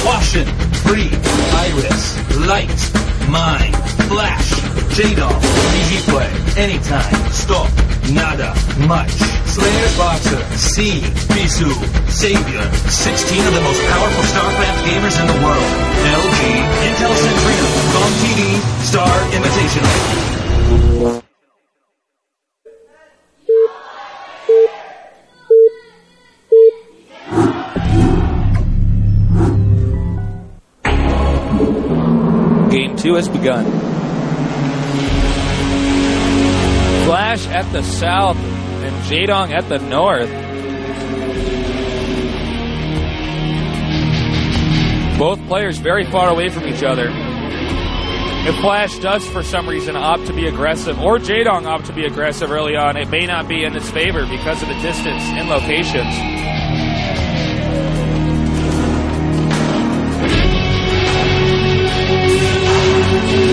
Caution, Free, Iris, Light, Mine, Flash, Jaedong, easy play, anytime, stop, nada, much, Slayer Boxer, C, Bisu, Savior, 16 of the most powerful StarCraft gamers in the world, LG, Intel Katrina, Gong TV, Star Invitational. Game 2 has begun. Flash at the south and Jaedong at the north. Both players very far away from each other. If Flash does for some reason opt to be aggressive, or Jaedong opt to be aggressive early on, it may not be in his favor because of the distance and locations.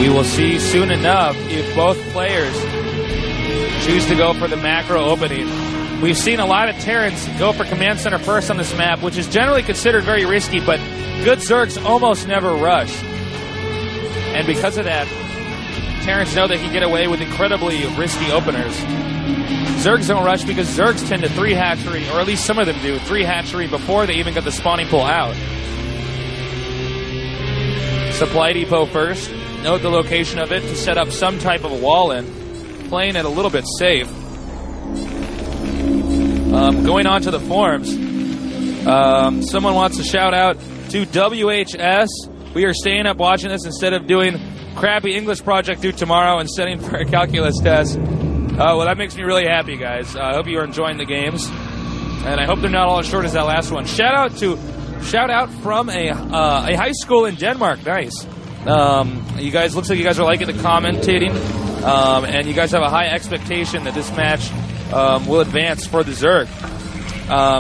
We will see soon enough if both players choose to go for the macro opening. We've seen a lot of Terrans go for command center first on this map, which is generally considered very risky, but good Zergs almost never rush. And because of that, Terrans know they can get away with incredibly risky openers. Zergs don't rush because Zergs tend to 3 hatchery, or at least some of them do, 3 hatchery before they even get the spawning pool out. Supply depot first. Note the location of it to set up some type of a wall in. Playing it a little bit safe. Going on to the forums. Someone wants to shout out to WHS. We are staying up watching this instead of doing crappy English project due tomorrow and studying for a calculus test. Well, that makes me really happy, guys. I hope you are enjoying the games. And I hope they're not all as short as that last one. Shout out from a high school in Denmark. Nice. You guys, looks like you guys are liking the commentating, and you guys have a high expectation that this match will advance for the Zerg.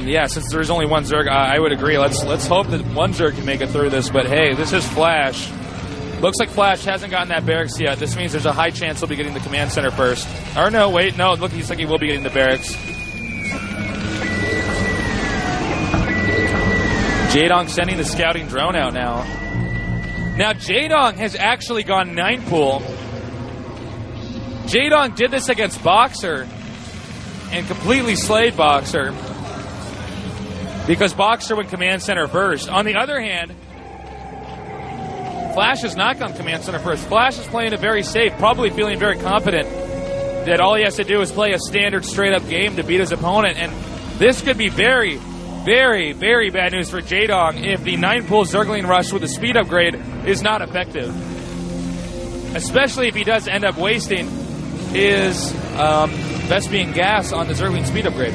Yeah, since there's only one Zerg, I would agree. Let's hope that one Zerg can make it through this. But hey, this is Flash. Looks like Flash hasn't gotten that barracks yet. This means there's a high chance he'll be getting the command center first. Or no, wait, no. Look, he's like he will be getting the barracks. Jaedong sending the scouting drone out now. Now, Jaedong has actually gone 9-pool. Jaedong did this against Boxer and completely slayed Boxer because Boxer went command center first. On the other hand, Flash has not gone command center first. Flash is playing it very safe, probably feeling very confident that all he has to do is play a standard straight-up game to beat his opponent, and this could be very, very, very bad news for Jaedong if the 9-pool Zergling rush with the speed upgrade is not effective. Especially if he does end up wasting his Vespian gas on the Zergling speed upgrade.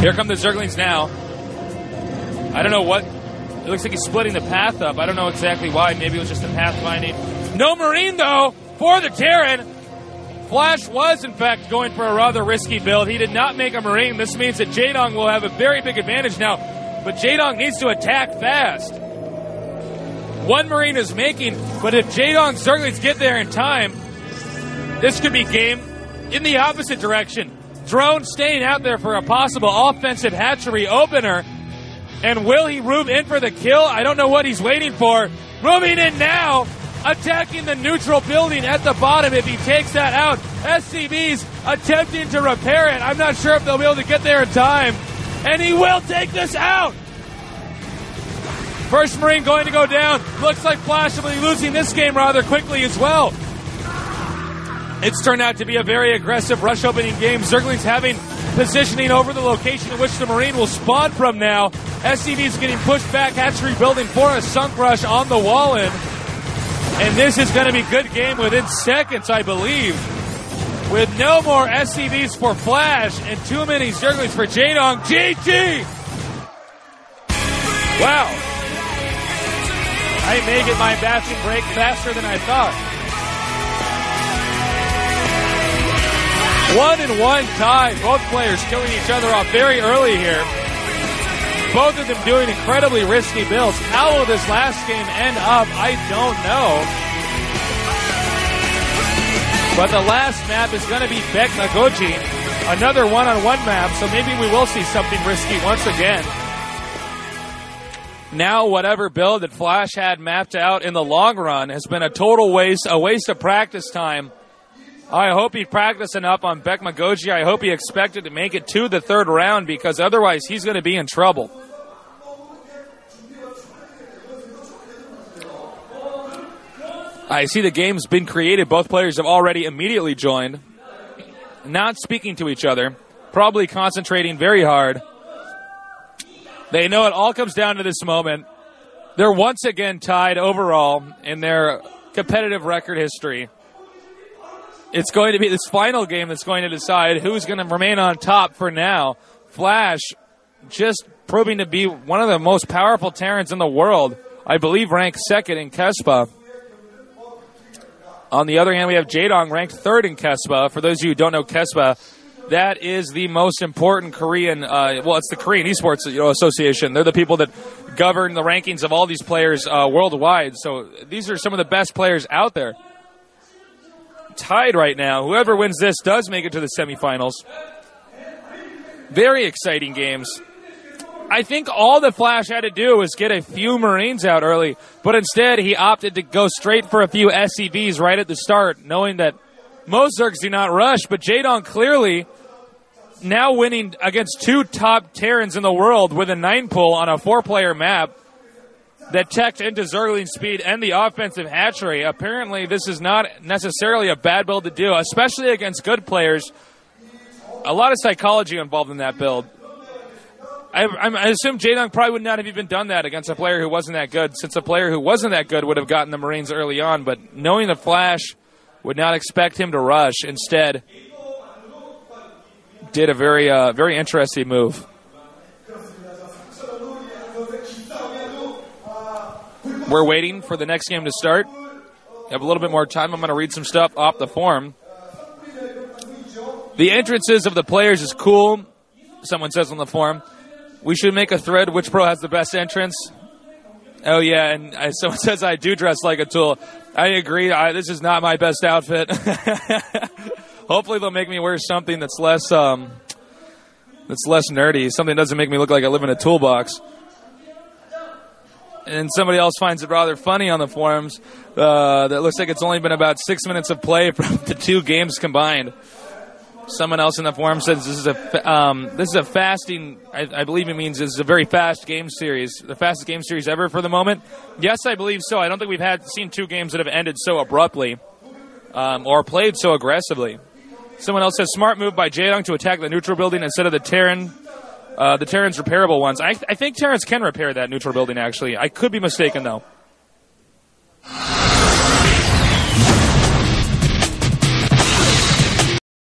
Here come the Zerglings now. I don't know what. It looks like he's splitting the path up. I don't know exactly why. Maybe it was just the pathfinding. No Marine, though, for the Terran. Flash was, in fact, going for a rather risky build. He did not make a Marine. This means that Jaedong will have a very big advantage now. But Jaedong needs to attack fast. One Marine is making, but if Jaedong's Zerglings get there in time, this could be game in the opposite direction. Drone staying out there for a possible offensive hatchery opener. And will he move in for the kill? I don't know what he's waiting for. Moving in now. Attacking the neutral building at the bottom. If he takes that out, SCV's attempting to repair it. I'm not sure if they'll be able to get there in time. And he will take this out. First Marine going to go down. Looks like Flash will be losing this game rather quickly as well. It's turned out to be a very aggressive rush opening game. Zerglings having positioning over the location in which the Marine will spawn from now. SCV's getting pushed back. Hatchery building for a sunk rush on the wall in. And this is going to be a good game within seconds, I believe. With no more SCVs for Flash and too many Zerglings for Jaedong. GG! Wow. I may get my Bastion break faster than I thought. 1-1 tie. Both players killing each other off very early here. Both of them doing incredibly risky builds. How will this last game end up? I don't know. But the last map is going to be Bekmagoji, another one-on-one map, so maybe we will see something risky once again. Now whatever build that Flash had mapped out in the long run has been a total waste, a waste of practice time. I hope he practiced enough on Bekmagoji. I hope he expected to make it to the third round, because otherwise he's going to be in trouble. I see the game's been created. Both players have already immediately joined. Not speaking to each other. Probably concentrating very hard. They know it all comes down to this moment. They're once again tied overall in their competitive record history. It's going to be this final game that's going to decide who's going to remain on top for now. Flash just proving to be one of the most powerful Terrans in the world. I believe ranked second in Kespa. On the other hand, we have Jaedong ranked third in Kespa. For those of you who don't know Kespa, that is the most important Korean, it's the Korean Esports Association. They're the people that govern the rankings of all these players worldwide. So these are some of the best players out there. Tied right now. Whoever wins this does make it to the semifinals. Very exciting games. I think all that Flash had to do was get a few Marines out early, but instead he opted to go straight for a few SCVs right at the start, knowing that most Zergs do not rush, but Jaedong clearly now winning against two top Terrans in the world with a 9-pull on a 4-player map that teched into Zergling speed and the offensive hatchery. Apparently this is not necessarily a bad build to do, especially against good players. A lot of psychology involved in that build. I assume Jaedong probably would not have even done that against a player who wasn't that good, since a player who wasn't that good would have gotten the Marines early on. But knowing the Flash would not expect him to rush, instead did a very interesting move. We're waiting for the next game to start. We have a little bit more time. I'm going to read some stuff off the forum. The entrances of the players is cool, someone says on the forum. We should make a thread, which pro has the best entrance. Oh, yeah, and someone says I do dress like a tool. I agree. This is not my best outfit. Hopefully they'll make me wear something that's less nerdy, something that doesn't make me look like I live in a toolbox. And somebody else finds it rather funny on the forums that looks like it's only been about 6 minutes of play from the two games combined. Someone else in the forum says this is a fasting. I believe it means this is a very fast game series, the fastest game series ever for the moment. Yes, I believe so. I don't think we've seen two games that have ended so abruptly or played so aggressively. Someone else says smart move by Jaedong to attack the neutral building instead of the Terran's repairable ones. I think Terrans can repair that neutral building. Actually, I could be mistaken though.